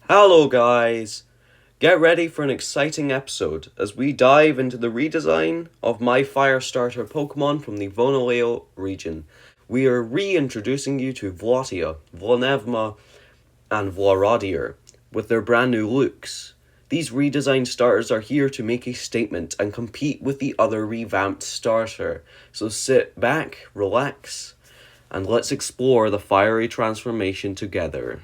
Hello, guys! Get ready for an exciting episode as we dive into the redesign of my fire starter Pokemon from the Vounilaio region. We are reintroducing you to Vlatia, Vlonevma, and Vlarodire with their brand new looks. These redesigned starters are here to make a statement and compete with the other revamped starter. So sit back, relax, and let's explore the fiery transformation together.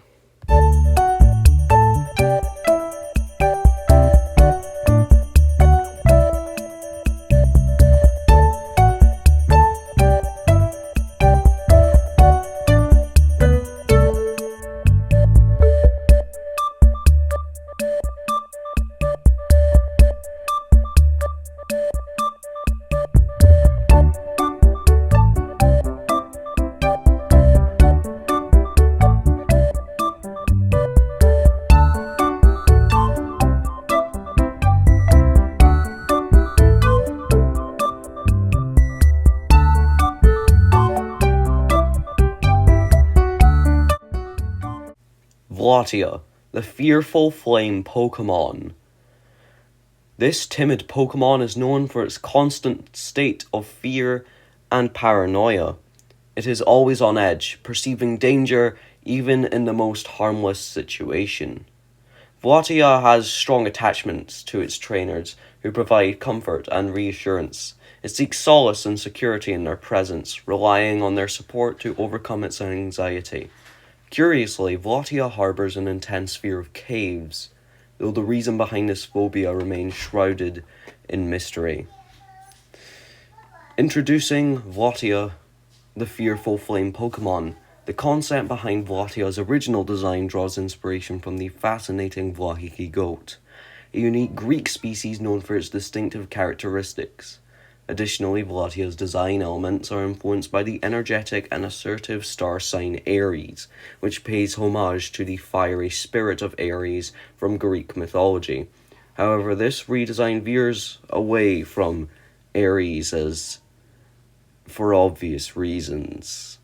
Vlatia, the fearful flame Pokémon. This timid Pokémon is known for its constant state of fear and paranoia. It is always on edge, perceiving danger even in the most harmless situation. Vlatia has strong attachments to its trainers who provide comfort and reassurance. It seeks solace and security in their presence, relying on their support to overcome its anxiety. Curiously, Vlatia harbors an intense fear of caves, though the reason behind this phobia remains shrouded in mystery. Introducing Vlatia, the fearful flame Pokemon. The concept behind Vlatia's original design draws inspiration from the fascinating Vlahiki goat, a unique Greek species known for its distinctive characteristics. Additionally, Vlatia's design elements are influenced by the energetic and assertive star sign Aries, which pays homage to the fiery spirit of Ares from Greek mythology. However, this redesign veers away from Ares for obvious reasons.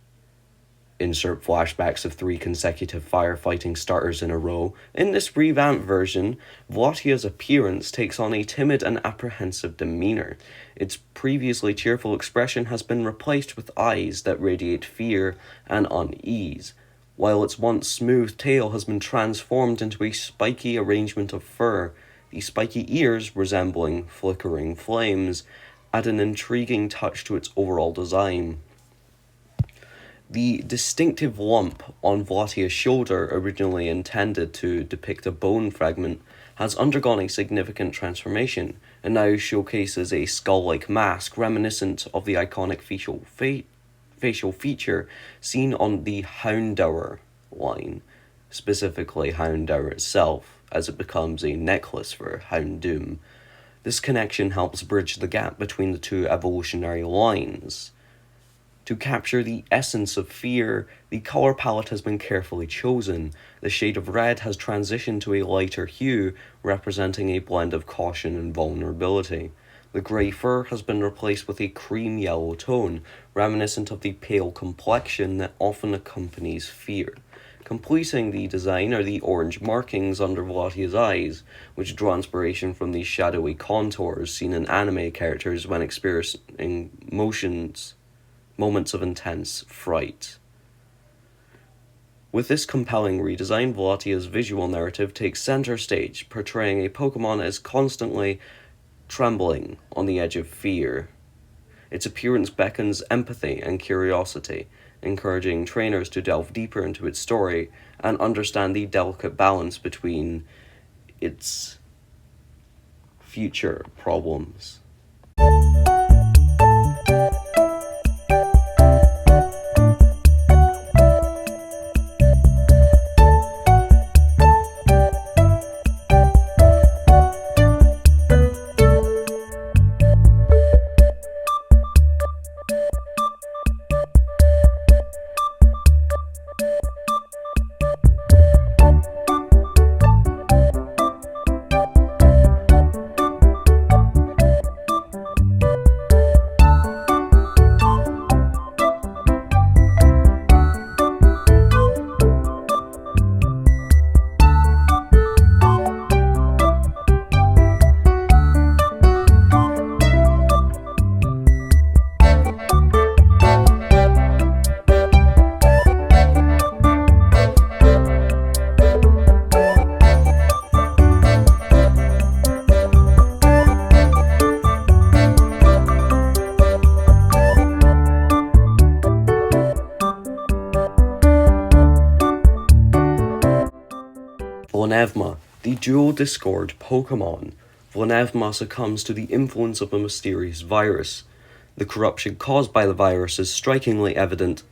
Insert flashbacks of 3 consecutive firefighting starters in a row. In this revamped version, Vlatia's appearance takes on a timid and apprehensive demeanor. Its previously cheerful expression has been replaced with eyes that radiate fear and unease, while its once smooth tail has been transformed into a spiky arrangement of fur. The spiky ears, resembling flickering flames, add an intriguing touch to its overall design. The distinctive lump on Vlatia's shoulder, originally intended to depict a bone fragment, has undergone a significant transformation and now showcases a skull-like mask reminiscent of the iconic facial feature seen on the Houndour line, specifically Houndour itself, as it becomes a necklace for Houndoom. This connection helps bridge the gap between the two evolutionary lines. To capture the essence of fear, the color palette has been carefully chosen. The shade of red has transitioned to a lighter hue, representing a blend of caution and vulnerability. The grey fur has been replaced with a cream yellow tone, reminiscent of the pale complexion that often accompanies fear. Completing the design are the orange markings under Vlatia's eyes, which draw inspiration from the shadowy contours seen in anime characters when experiencing moments of intense fright. With this compelling redesign, Vlatia's visual narrative takes center stage, portraying a Pokemon as constantly trembling on the edge of fear. Its appearance beckons empathy and curiosity, encouraging trainers to delve deeper into its story and understand the delicate balance between its future problems. Vounevma, the dual Discord Pokémon. Vounevma succumbs to the influence of a mysterious virus. The corruption caused by the virus is strikingly evident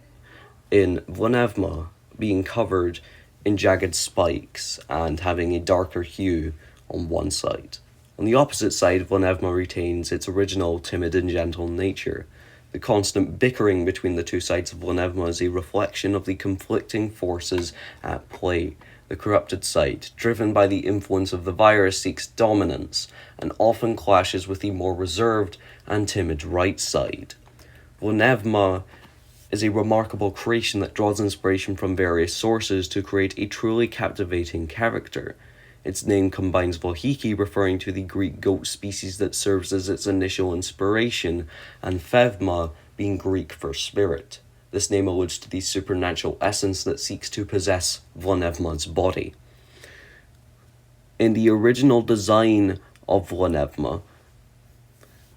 in Vounevma being covered in jagged spikes and having a darker hue on one side. On the opposite side, Vounevma retains its original timid and gentle nature. The constant bickering between the two sides of Vounevma is a reflection of the conflicting forces at play. The corrupted side, driven by the influence of the virus, seeks dominance and often clashes with the more reserved and timid right side. Vounevma is a remarkable creation that draws inspiration from various sources to create a truly captivating character. Its name combines Vohiki, referring to the Greek goat species that serves as its initial inspiration, and Phevma, being Greek for spirit. This name alludes to the supernatural essence that seeks to possess Vounevma's body. In the original design of Vounevma,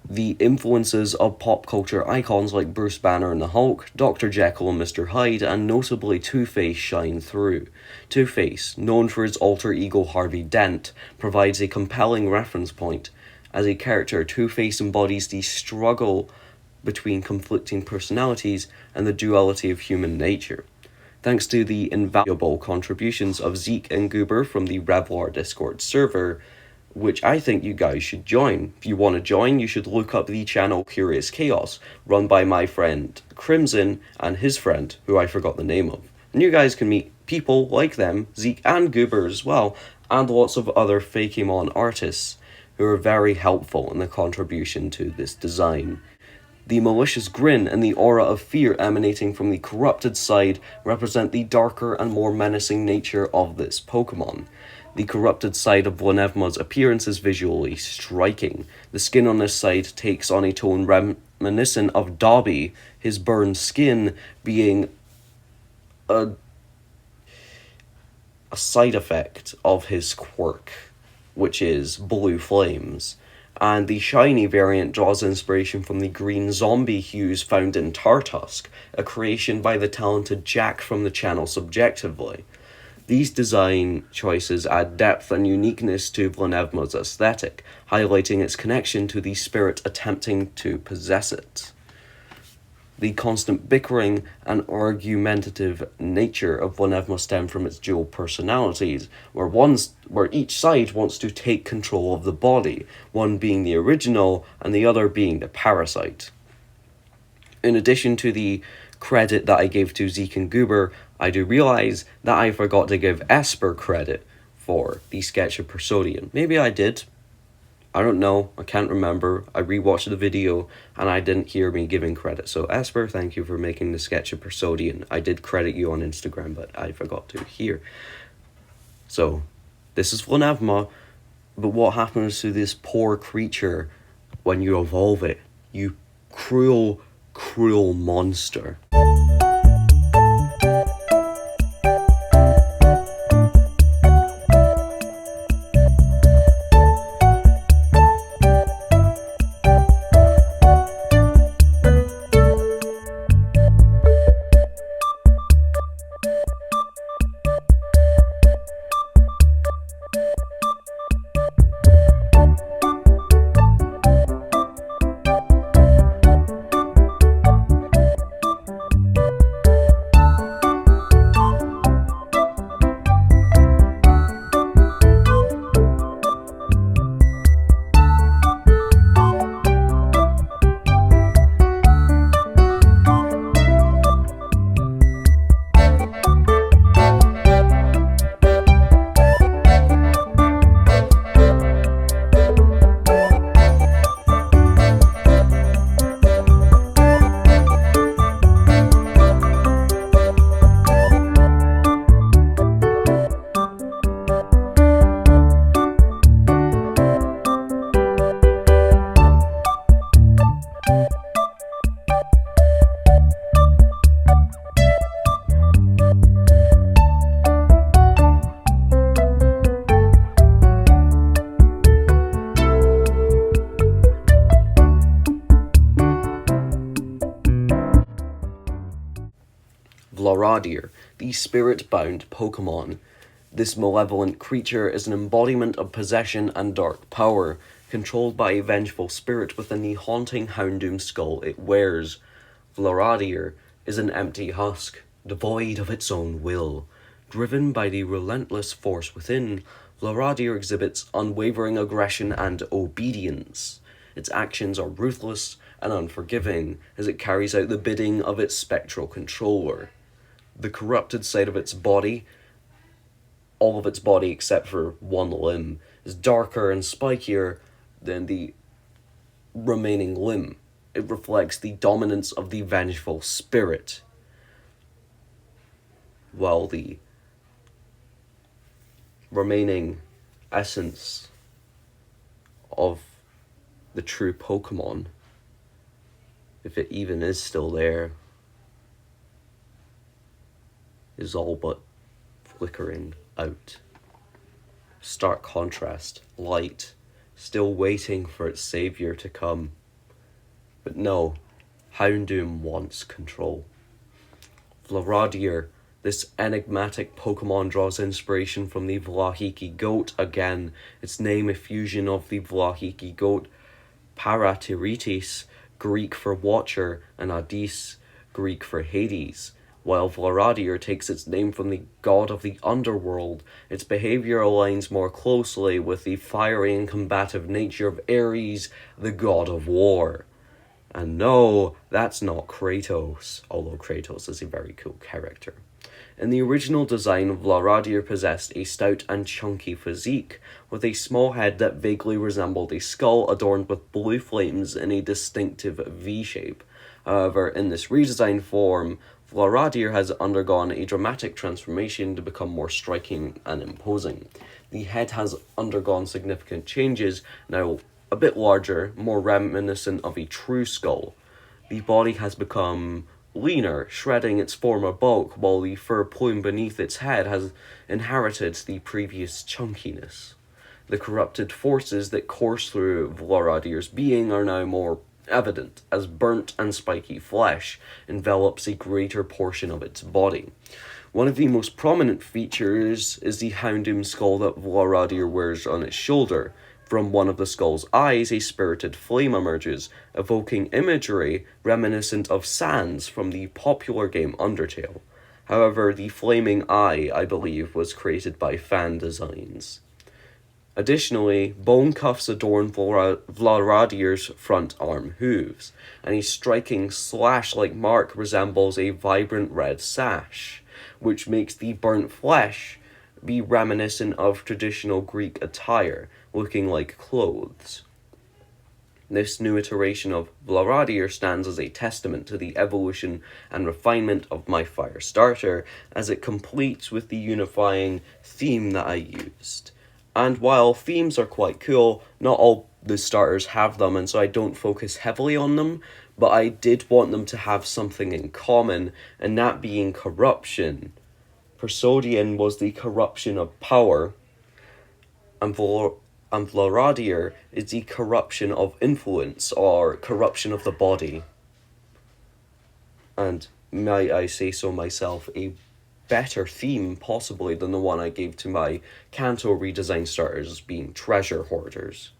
the influences of pop culture icons like Bruce Banner and the Hulk, Dr. Jekyll and Mr. Hyde, and notably Two-Face shine through. Two-Face, known for his alter ego Harvey Dent, provides a compelling reference point. As a character, Two-Face embodies the struggle between conflicting personalities and the duality of human nature. Thanks to the invaluable contributions of Zeke and Goober from the Revlar Discord server, which I think you guys should join. If you want to join, you should look up the channel Curious Chaos, run by my friend Crimson and his friend, who I forgot the name of. And you guys can meet people like them, Zeke and Goober as well, and lots of other Pokémon artists who are very helpful in the contribution to this design. The malicious grin and the aura of fear emanating from the corrupted side represent the darker and more menacing nature of this Pokémon. The corrupted side of Vounevma's appearance is visually striking. The skin on this side takes on a tone reminiscent of Dobby, his burned skin being a side effect of his quirk, which is blue flames. And the shiny variant draws inspiration from the green zombie hues found in Tartusk, a creation by the talented Jack from the channel Subjectively. These design choices add depth and uniqueness to Vounevma's aesthetic, highlighting its connection to the spirit attempting to possess it. The constant bickering and argumentative nature of Vounevma stem from its dual personalities, where each side wants to take control of the body, one being the original and the other being the parasite. In addition to the credit that I gave to Zeke and Goober, I do realize that I forgot to give Esper credit for the sketch of Persodian. Maybe I did. I don't know. I can't remember. I rewatched the video and I didn't hear me giving credit. So Esper, thank you for making the sketch of Persodian. I did credit you on Instagram, but I forgot to here. So, this is Vounevma, but what happens to this poor creature when you evolve it? You cruel, cruel monster. Vlaradir, the spirit-bound Pokémon. This malevolent creature is an embodiment of possession and dark power, controlled by a vengeful spirit within the haunting Houndoom skull it wears. Vlaradier is an empty husk, devoid of its own will. Driven by the relentless force within, Vlaradier exhibits unwavering aggression and obedience. Its actions are ruthless and unforgiving as it carries out the bidding of its spectral controller. The corrupted side of its body, all of its body except for one limb, is darker and spikier than the remaining limb. It reflects the dominance of the vengeful spirit, while the remaining essence of the true Pokémon, if it even is still there, is all but flickering out. Stark contrast, light, still waiting for its savior to come. But no, Houndoom wants control. Vlaradier, this enigmatic Pokemon, draws inspiration from the Vlahiki goat again, its name a fusion of the Vlahiki goat Paratiritis, Greek for watcher, and Adis, Greek for Hades. While Vlaradier takes its name from the god of the underworld, its behavior aligns more closely with the fiery and combative nature of Ares, the god of war. And no, that's not Kratos, although Kratos is a very cool character. In the original design, Vlaradier possessed a stout and chunky physique, with a small head that vaguely resembled a skull adorned with blue flames in a distinctive V-shape. However, in this redesigned form, Vlaradier has undergone a dramatic transformation to become more striking and imposing. The head has undergone significant changes, now a bit larger, more reminiscent of a true skull. The body has become leaner, shredding its former bulk, while the fur plume beneath its head has inherited the previous chunkiness. The corrupted forces that course through Vlaradier's being are now more evident, as burnt and spiky flesh envelops a greater portion of its body. One of the most prominent features is the Houndoom skull that Vlaradier wears on its shoulder. From one of the skull's eyes, a spirited flame emerges, evoking imagery reminiscent of Sans from the popular game Undertale. However, the flaming eye, I believe, was created by Fan Designs. Additionally, bone cuffs adorn Vlaradier's front arm hooves, and a striking slash-like mark resembles a vibrant red sash, which makes the burnt flesh be reminiscent of traditional Greek attire, looking like clothes. This new iteration of Vlaradier stands as a testament to the evolution and refinement of my fire starter, as it completes with the unifying theme that I used. And while themes are quite cool, not all the starters have them, and so I don't focus heavily on them, but I did want them to have something in common, and that being corruption. Persodian was the corruption of power, and Vlaradier is the corruption of influence, or corruption of the body. And might I say so myself, a better theme possibly than the one I gave to my Kanto redesign starters, being treasure hoarders.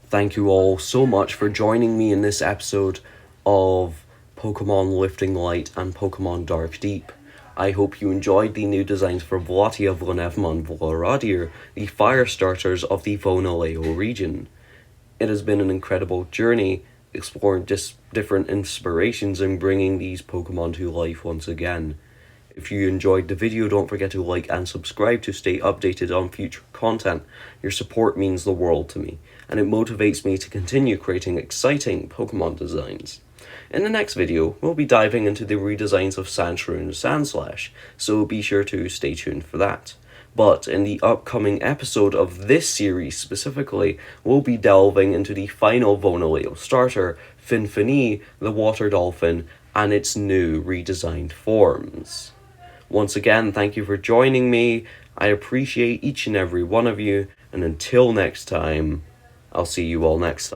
Thank you all so much for joining me in this episode of Pokemon Lifting Light and Pokemon Dark Deep. I hope you enjoyed the new designs for Vlatia, Vlonevma, and Vlaradier, the fire starters of the Vounilaio region. It has been an incredible journey exploring just different inspirations and bringing these Pokemon to life once again. If you enjoyed the video, don't forget to like and subscribe to stay updated on future content. Your support means the world to me, and it motivates me to continue creating exciting Pokemon designs. In the next video, we'll be diving into the redesigns of Sandshrew and Sandslash, so be sure to stay tuned for that. But in the upcoming episode of this series specifically, we'll be delving into the final Vounilaio starter, Finfinny, the Water Dolphin, and its new redesigned forms. Once again, thank you for joining me. I appreciate each and every one of you, and until next time, I'll see you all next time.